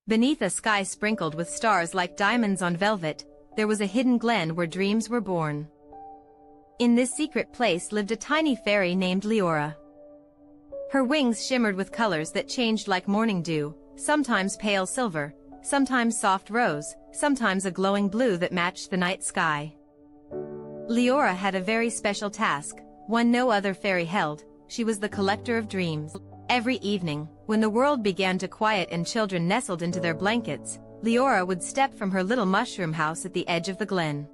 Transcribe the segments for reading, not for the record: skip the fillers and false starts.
Beneath a sky sprinkled with stars like diamonds on velvet, there was a hidden glen where dreams were born. In this secret place lived a tiny fairy named Liora. Her wings shimmered with colors that changed like morning dew, sometimes pale silver, sometimes soft rose, sometimes a glowing blue that matched the night sky. Liora had a very special task, one no other fairy held. She was the collector of dreams. Every evening, when the world began to quiet and children nestled into their blankets, Liora would step from her little mushroom house at the edge of the glen.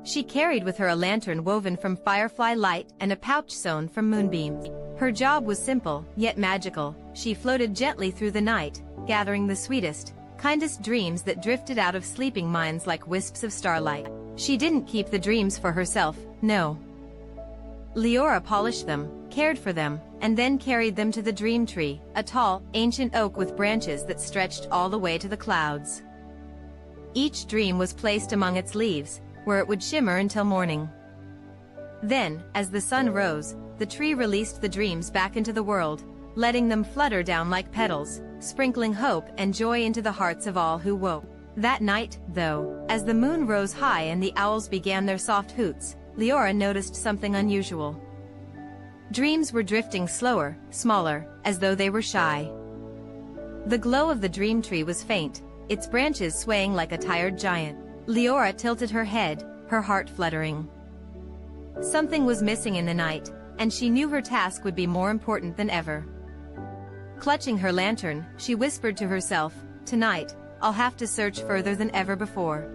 She carried with her a lantern woven from firefly light and a pouch sewn from moonbeams. Her job was simple, yet magical. She floated gently through the night, gathering the sweetest, kindest dreams that drifted out of sleeping minds like wisps of starlight. She didn't keep the dreams for herself, no. Liora polished them, cared for them, and then carried them to the dream tree, a tall, ancient oak with branches that stretched all the way to the clouds. Each dream was placed among its leaves, where it would shimmer until morning. Then, as the sun rose, the tree released the dreams back into the world, letting them flutter down like petals, sprinkling hope and joy into the hearts of all who woke. That night, though, as the moon rose high and the owls began their soft hoots, Liora noticed something unusual. Dreams were drifting slower, smaller, as though they were shy. The glow of the dream tree was faint, its branches swaying like a tired giant. Liora tilted her head, her heart fluttering. Something was missing in the night, and she knew her task would be more important than ever. Clutching her lantern, she whispered to herself, "Tonight, I'll have to search further than ever before.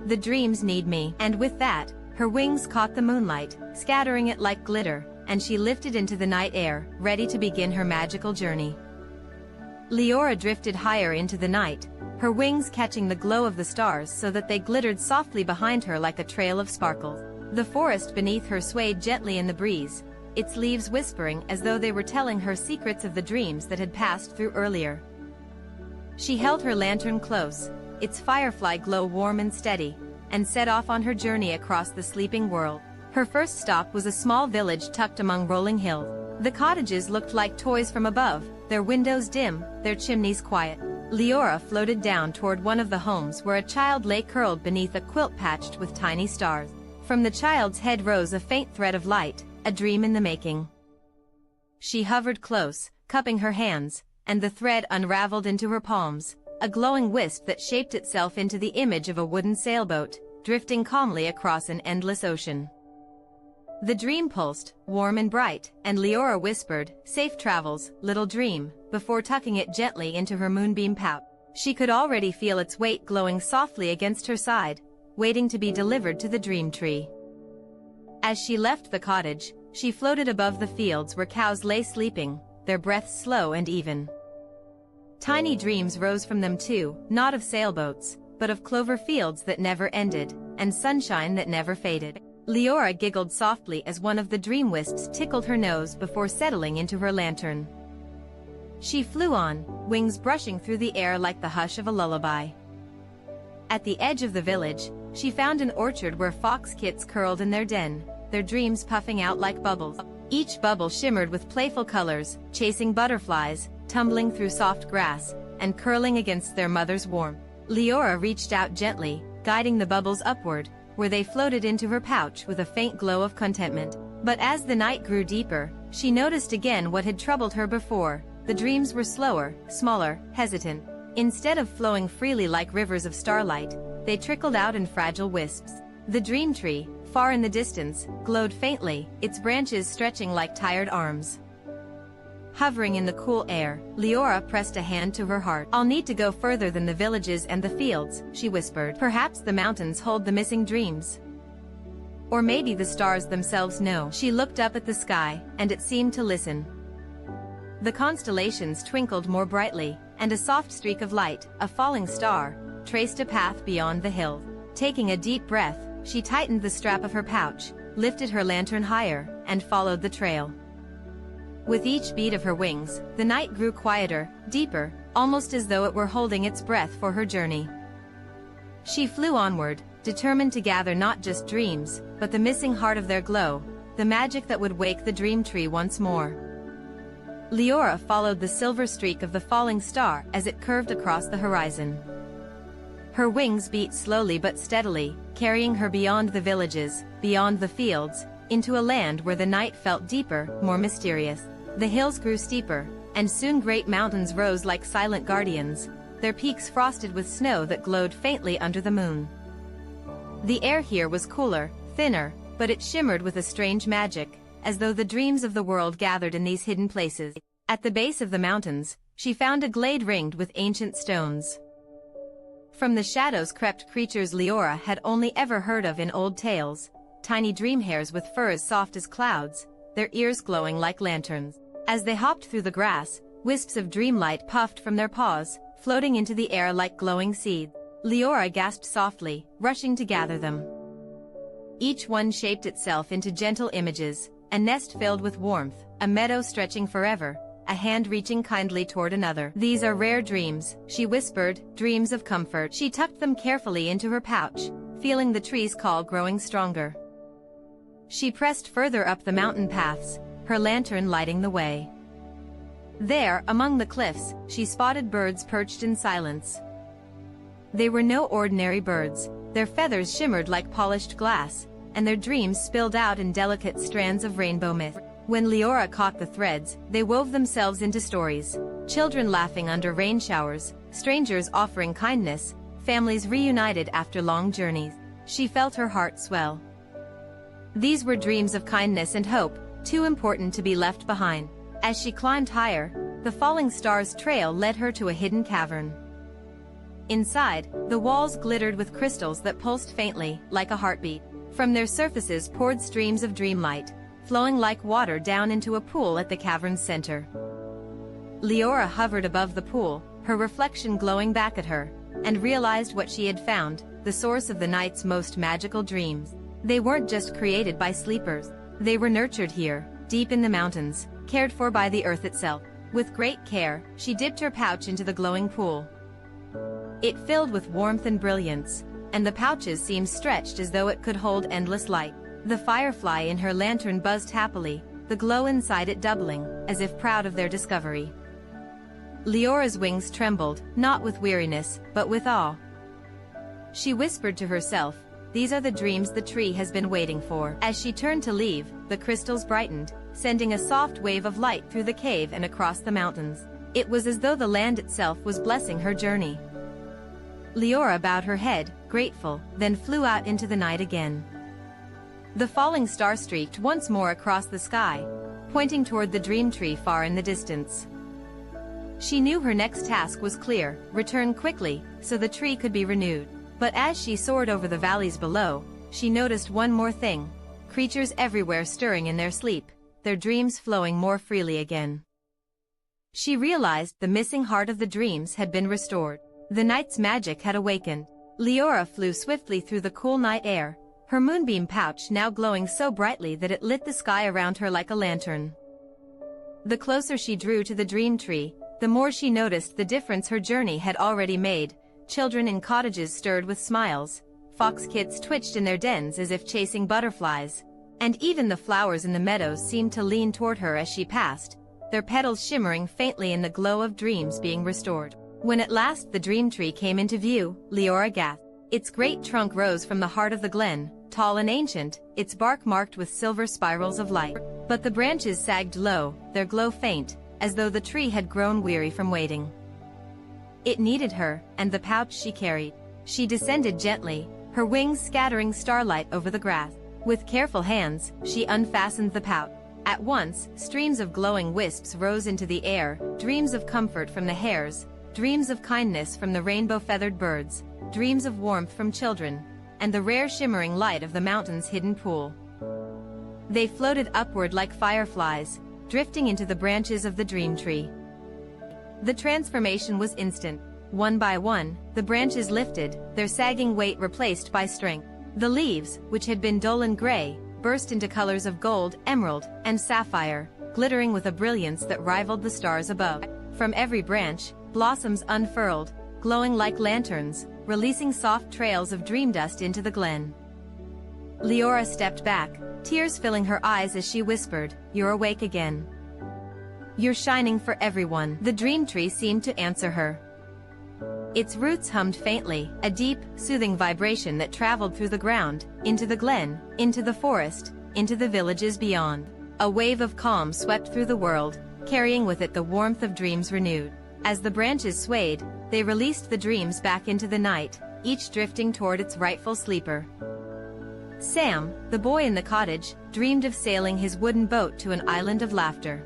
The dreams need me." And with that, her wings caught the moonlight, scattering it like glitter, and she lifted into the night air, ready to begin her magical journey. Liora drifted higher into the night, her wings catching the glow of the stars so that they glittered softly behind her like a trail of sparkles. The forest beneath her swayed gently in the breeze, its leaves whispering as though they were telling her secrets of the dreams that had passed through earlier. She held her lantern close, its firefly glow warm and steady, and set off on her journey across the sleeping world. Her first stop was a small village tucked among rolling hills. The cottages looked like toys from above, their windows dim, their chimneys quiet. Liora floated down toward one of the homes where a child lay curled beneath a quilt patched with tiny stars. From the child's head rose a faint thread of light, a dream in the making. She hovered close, cupping her hands, and the thread unraveled into her palms, a glowing wisp that shaped itself into the image of a wooden sailboat, drifting calmly across an endless ocean. The dream pulsed, warm and bright, and Liora whispered, "Safe travels, little dream," before tucking it gently into her moonbeam pouch. She could already feel its weight glowing softly against her side, waiting to be delivered to the dream tree. As she left the cottage, she floated above the fields where cows lay sleeping, their breaths slow and even. Tiny dreams rose from them too, not of sailboats, but of clover fields that never ended, and sunshine that never faded. Liora giggled softly as one of the dream wisps tickled her nose before settling into her lantern. She flew on, wings brushing through the air like the hush of a lullaby. At the edge of the village, she found an orchard where fox kits curled in their den, their dreams puffing out like bubbles. Each bubble shimmered with playful colors, chasing butterflies, tumbling through soft grass, and curling against their mother's warmth. Liora reached out gently, guiding the bubbles upward, where they floated into her pouch with a faint glow of contentment. But as the night grew deeper, she noticed again what had troubled her before. The dreams were slower, smaller, hesitant. Instead of flowing freely like rivers of starlight, they trickled out in fragile wisps. The dream tree, far in the distance, glowed faintly, its branches stretching like tired arms. Hovering in the cool air, Liora pressed a hand to her heart. "I'll need to go further than the villages and the fields," she whispered. "Perhaps the mountains hold the missing dreams. Or maybe the stars themselves know." She looked up at the sky, and it seemed to listen. The constellations twinkled more brightly, and a soft streak of light, a falling star, traced a path beyond the hill. Taking a deep breath, she tightened the strap of her pouch, lifted her lantern higher, and followed the trail. With each beat of her wings, the night grew quieter, deeper, almost as though it were holding its breath for her journey. She flew onward, determined to gather not just dreams, but the missing heart of their glow, the magic that would wake the dream tree once more. Liora followed the silver streak of the falling star as it curved across the horizon. Her wings beat slowly but steadily, carrying her beyond the villages, beyond the fields, into a land where the night felt deeper, more mysterious. The hills grew steeper, and soon great mountains rose like silent guardians, their peaks frosted with snow that glowed faintly under the moon. The air here was cooler, thinner, but it shimmered with a strange magic, as though the dreams of the world gathered in these hidden places. At the base of the mountains, she found a glade ringed with ancient stones. From the shadows crept creatures Liora had only ever heard of in old tales, tiny dream hares with fur as soft as clouds, their ears glowing like lanterns. As they hopped through the grass, wisps of dreamlight puffed from their paws, floating into the air like glowing seeds. Liora gasped softly, rushing to gather them. Each one shaped itself into gentle images, a nest filled with warmth, a meadow stretching forever, a hand reaching kindly toward another. "These are rare dreams," she whispered, "dreams of comfort." She tucked them carefully into her pouch, feeling the tree's call growing stronger. She pressed further up the mountain paths, her lantern lighting the way. There, among the cliffs, she spotted birds perched in silence. They were no ordinary birds, their feathers shimmered like polished glass, and their dreams spilled out in delicate strands of rainbow mist. When Liora caught the threads, they wove themselves into stories. Children laughing under rain showers, strangers offering kindness, families reunited after long journeys. She felt her heart swell. These were dreams of kindness and hope, too important to be left behind. As she climbed higher, the falling star's trail led her to a hidden cavern. Inside, the walls glittered with crystals that pulsed faintly, like a heartbeat. From their surfaces poured streams of dreamlight, flowing like water down into a pool at the cavern's center. Liora hovered above the pool, her reflection glowing back at her, and realized what she had found, the source of the night's most magical dreams. They weren't just created by sleepers. They were nurtured here, deep in the mountains, cared for by the earth itself. With great care, she dipped her pouch into the glowing pool. It filled with warmth and brilliance, and the pouches seemed stretched as though it could hold endless light. The firefly in her lantern buzzed happily, the glow inside it doubling, as if proud of their discovery. Liora's wings trembled, not with weariness, but with awe. She whispered to herself, "These are the dreams the tree has been waiting for." As she turned to leave, the crystals brightened, sending a soft wave of light through the cave and across the mountains. It was as though the land itself was blessing her journey. Liora bowed her head, grateful, then flew out into the night again. The falling star streaked once more across the sky, pointing toward the dream tree far in the distance. She knew her next task was clear: return quickly, so the tree could be renewed. But as she soared over the valleys below, she noticed one more thing: creatures everywhere stirring in their sleep, their dreams flowing more freely again. She realized the missing heart of the dreams had been restored. The night's magic had awakened. Liora flew swiftly through the cool night air, her moonbeam pouch now glowing so brightly that it lit the sky around her like a lantern. The closer she drew to the dream tree, the more she noticed the difference her journey had already made. Children in cottages stirred with smiles, fox kids twitched in their dens as if chasing butterflies, and even the flowers in the meadows seemed to lean toward her as she passed, their petals shimmering faintly in the glow of dreams being restored. When at last the dream tree came into view, Liora gasped. Its great trunk rose from the heart of the glen, tall and ancient, its bark marked with silver spirals of light. But the branches sagged low, their glow faint, as though the tree had grown weary from waiting. It needed her, and the pouch she carried. She descended gently, her wings scattering starlight over the grass. With careful hands, she unfastened the pouch. At once, streams of glowing wisps rose into the air, dreams of comfort from the hares, dreams of kindness from the rainbow-feathered birds, dreams of warmth from children, and the rare shimmering light of the mountain's hidden pool. They floated upward like fireflies, drifting into the branches of the dream tree. The transformation was instant. One by one, the branches lifted, their sagging weight replaced by strength. The leaves, which had been dull and gray, burst into colors of gold, emerald, and sapphire, glittering with a brilliance that rivaled the stars above. From every branch, blossoms unfurled, glowing like lanterns, releasing soft trails of dream dust into the glen. Liora stepped back, tears filling her eyes as she whispered, "You're awake again." You're shining for everyone. The dream tree seemed to answer her. Its roots hummed faintly, a deep, soothing vibration that traveled through the ground, into the glen, into the forest, into the villages beyond. A wave of calm swept through the world, carrying with it the warmth of dreams renewed. As the branches swayed, they released the dreams back into the night, each drifting toward its rightful sleeper. Sam, the boy in the cottage, dreamed of sailing his wooden boat to an island of laughter.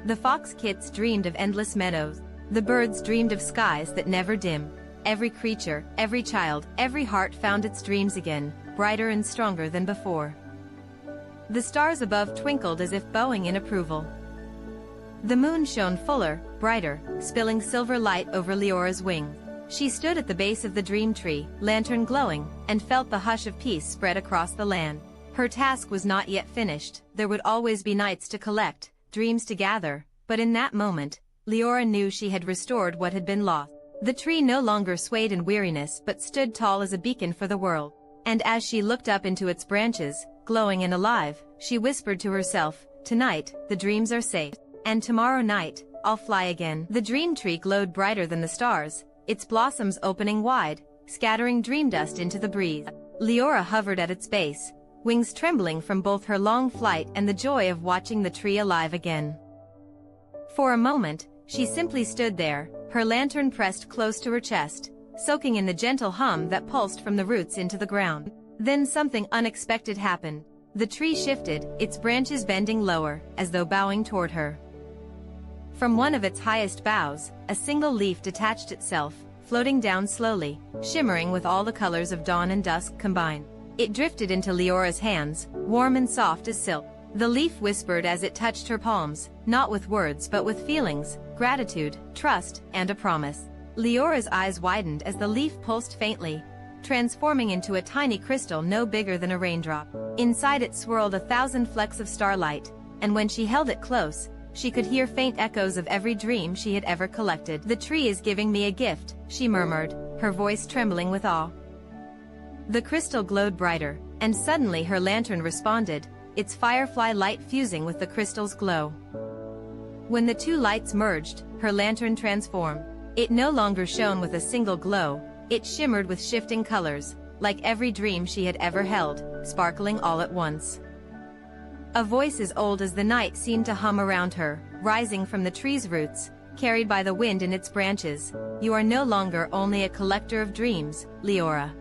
The fox kits dreamed of endless meadows. The birds dreamed of skies that never dim. Every creature, every child, every heart found its dreams again, brighter and stronger than before. The stars above twinkled as if bowing in approval. The moon shone fuller, brighter, spilling silver light over Liora's wings. She stood at the base of the dream tree, lantern glowing, and felt the hush of peace spread across the land. Her task was not yet finished. There would always be nights to collect, dreams to gather, but in that moment, Liora knew she had restored what had been lost. The tree no longer swayed in weariness but stood tall as a beacon for the world. And as she looked up into its branches, glowing and alive, she whispered to herself, "Tonight, the dreams are safe. And tomorrow night, I'll fly again." The dream tree glowed brighter than the stars, its blossoms opening wide, scattering dream dust into the breeze. Liora hovered at its base, wings trembling from both her long flight and the joy of watching the tree alive again. For a moment, she simply stood there, her lantern pressed close to her chest, soaking in the gentle hum that pulsed from the roots into the ground. Then something unexpected happened. The tree shifted, its branches bending lower, as though bowing toward her. From one of its highest boughs, a single leaf detached itself, floating down slowly, shimmering with all the colors of dawn and dusk combined. It drifted into Liora's hands, warm and soft as silk. The leaf whispered as it touched her palms, not with words but with feelings, gratitude, trust, and a promise. Liora's eyes widened as the leaf pulsed faintly, transforming into a tiny crystal no bigger than a raindrop. Inside it swirled 1,000 flecks of starlight, and when she held it close, she could hear faint echoes of every dream she had ever collected. "The tree is giving me a gift," she murmured, her voice trembling with awe. The crystal glowed brighter, and suddenly her lantern responded, its firefly light fusing with the crystal's glow. When the two lights merged, her lantern transformed. It no longer shone with a single glow, it shimmered with shifting colors, like every dream she had ever held, sparkling all at once. A voice as old as the night seemed to hum around her, rising from the tree's roots, carried by the wind in its branches. "You are no longer only a collector of dreams, Liora.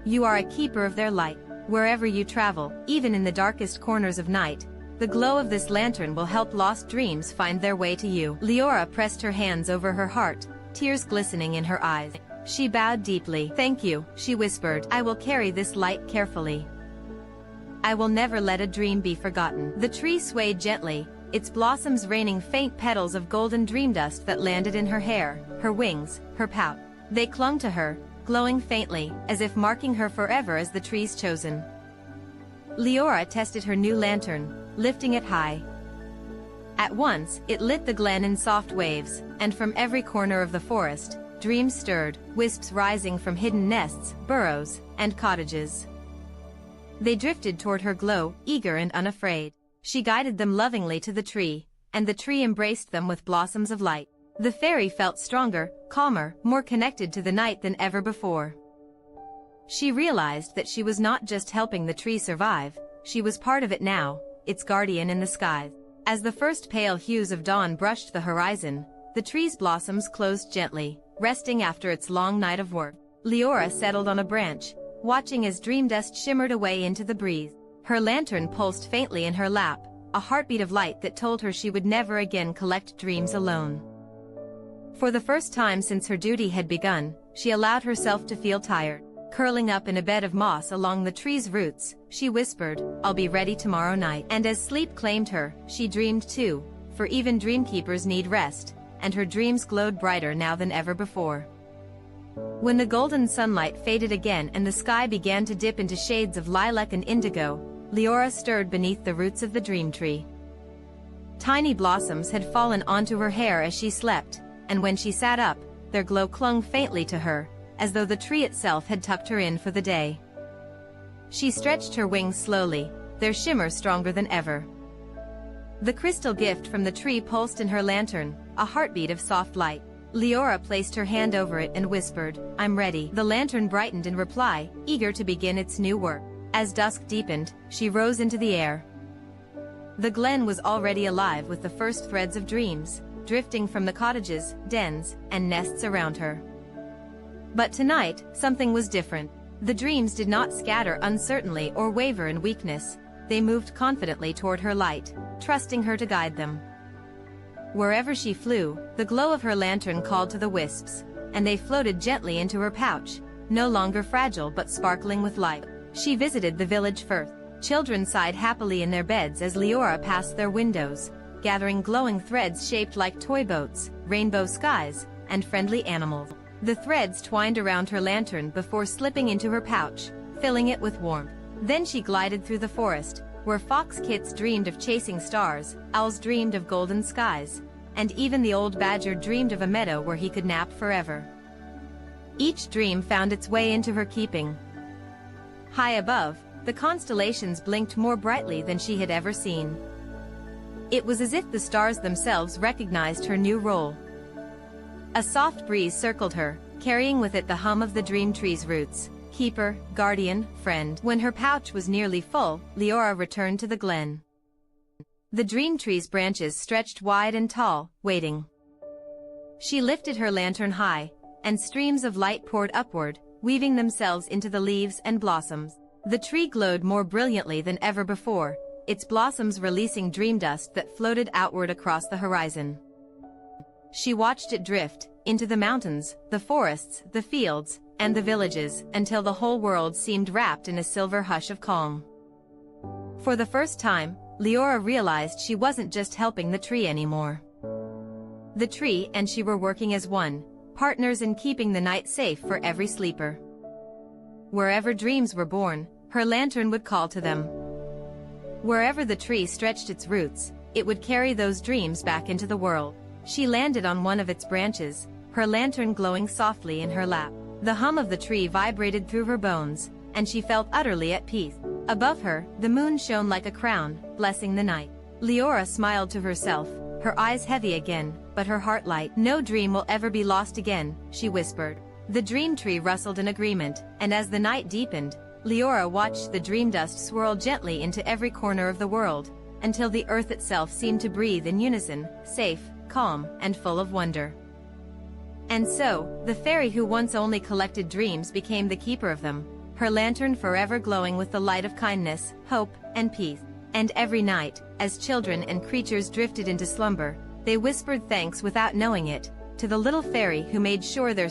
You are a keeper of their light. Wherever you travel, even in the darkest corners of night, the glow of this lantern will help lost dreams find their way to you." Liora pressed her hands over her heart, tears glistening in her eyes. She bowed deeply. "Thank you," she whispered. "I will carry this light carefully. I will never let a dream be forgotten." The tree swayed gently, its blossoms raining faint petals of golden dream dust that landed in her hair, her wings, her pout. They clung to her, glowing faintly, as if marking her forever as the tree's chosen. Liora tested her new lantern, lifting it high. At once, it lit the glen in soft waves, and from every corner of the forest, dreams stirred, wisps rising from hidden nests, burrows, and cottages. They drifted toward her glow, eager and unafraid. She guided them lovingly to the tree, and the tree embraced them with blossoms of light. The fairy felt stronger, calmer, more connected to the night than ever before. She realized that she was not just helping the tree survive, she was part of it now, its guardian in the skies. As the first pale hues of dawn brushed the horizon, the tree's blossoms closed gently, resting after its long night of work. Liora settled on a branch, watching as dream dust shimmered away into the breeze. Her lantern pulsed faintly in her lap, a heartbeat of light that told her she would never again collect dreams alone. For the first time since her duty had begun, she allowed herself to feel tired. Curling up in a bed of moss along the tree's roots, she whispered, "I'll be ready tomorrow night." And as sleep claimed her, she dreamed too, for even dreamkeepers need rest, and her dreams glowed brighter now than ever before. When the golden sunlight faded again and the sky began to dip into shades of lilac and indigo, Liora stirred beneath the roots of the dream tree. Tiny blossoms had fallen onto her hair as she slept, and when she sat up, their glow clung faintly to her, as though the tree itself had tucked her in for the day. She stretched her wings slowly, their shimmer stronger than ever. The crystal gift from the tree pulsed in her lantern, a heartbeat of soft light. Liora placed her hand over it and whispered, "I'm ready." The lantern brightened in reply, eager to begin its new work. As dusk deepened, she rose into the air. The glen was already alive with the first threads of dreams, drifting from the cottages, dens, and nests around her. But tonight, something was different. The dreams did not scatter uncertainly or waver in weakness. They moved confidently toward her light, trusting her to guide them. Wherever she flew, the glow of her lantern called to the wisps, and they floated gently into her pouch, no longer fragile but sparkling with light. She visited the village first. Children sighed happily in their beds as Liora passed their windows, gathering glowing threads shaped like toy boats, rainbow skies, and friendly animals. The threads twined around her lantern before slipping into her pouch, filling it with warmth. Then she glided through the forest, where fox kits dreamed of chasing stars, owls dreamed of golden skies, and even the old badger dreamed of a meadow where he could nap forever. Each dream found its way into her keeping. High above, the constellations blinked more brightly than she had ever seen. It was as if the stars themselves recognized her new role. A soft breeze circled her, carrying with it the hum of the dream tree's roots. Keeper, guardian, friend. When her pouch was nearly full, Liora returned to the glen. The dream tree's branches stretched wide and tall, waiting. She lifted her lantern high, and streams of light poured upward, weaving themselves into the leaves and blossoms. The tree glowed more brilliantly than ever before, its blossoms releasing dream dust that floated outward across the horizon. She watched it drift, into the mountains, the forests, the fields, and the villages, until the whole world seemed wrapped in a silver hush of calm. For the first time, Liora realized she wasn't just helping the tree anymore. The tree and she were working as one, partners in keeping the night safe for every sleeper. Wherever dreams were born, her lantern would call to them. Wherever the tree stretched its roots, it would carry those dreams back into the world. She landed on one of its branches, her lantern glowing softly in her lap. The hum of the tree vibrated through her bones, and she felt utterly at peace. Above her, the moon shone like a crown, blessing the night. Liora smiled to herself, her eyes heavy again, but her heart light. "No dream will ever be lost again," she whispered. The dream tree rustled in agreement, and as the night deepened, Liora watched the dream dust swirl gently into every corner of the world, until the earth itself seemed to breathe in unison, safe, calm, and full of wonder. And so, the fairy who once only collected dreams became the keeper of them, her lantern forever glowing with the light of kindness, hope, and peace. And every night, as children and creatures drifted into slumber, they whispered thanks without knowing it, to the little fairy who made sure their